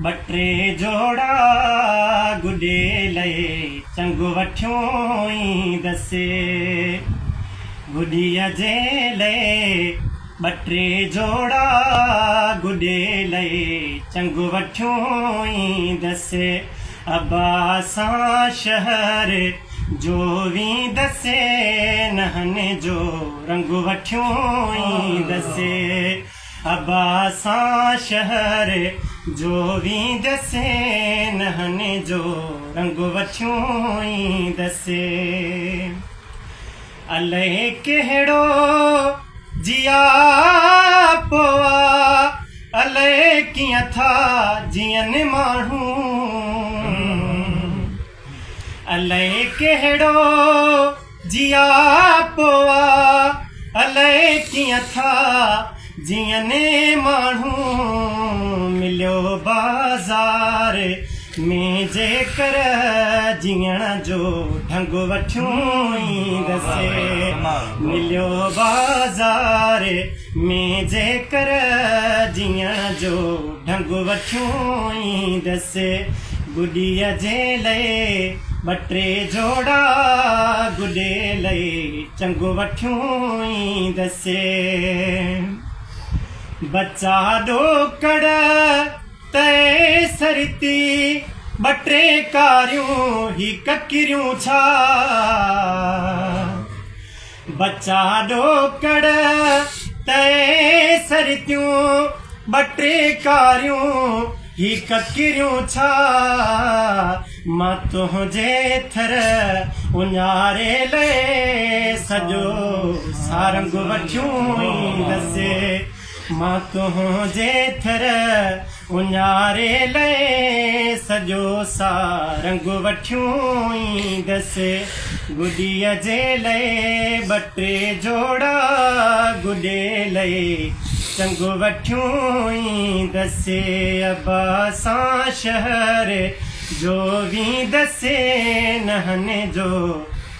बटे जोड़ा गुॾे लए चंग वठियो ई दसे गुॾीअ जे लए बटे जोड़ा गुॾे लए चंग वठियो ई दसे अब्बा सां शहर जो वी दसे नहने जो रंग वठियो ई दसे अब्बा सां शहर जो वी दसे नहने जो रंग वठियो ई दसे अलाए कहिड़ो जिया पोआ अलाए कीअं था जीअनि माण्हू अलाए कहिड़ो जिया पोआ अलाए कीअं था जीअनि माण्हू मिलियो बाज़ार में जेकर जीअण जो ढंग वठियो ई दसे मिलियो बाज़ार में जेकर जीअण जो ढंग वठियो ई दसे गुॾीअ जे लए बटे जोड़ा गुॾे लए चंग वठियो ई दसे बच्चा ॾोकड़ तय सरती बटे कारियूं ही ककिरियूं छा बच्चा ॾोकड़ तय सरतियूं बटे कारियूं ही ककिरियूं छा मां तुंहिंजे थर उञारे लए सॼो सारंग वठियो ई दसे मां तुंहिंजे थर उञारे लए सॼो सारंग वठियो ई दसे गुॾीअ जे लए बटे जोड़ा गुॾे लए चंग वठियो ई दसे अब्बा सां शहर जो वी दसे नहने जो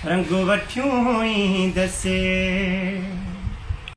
रंग वठियो ई दसे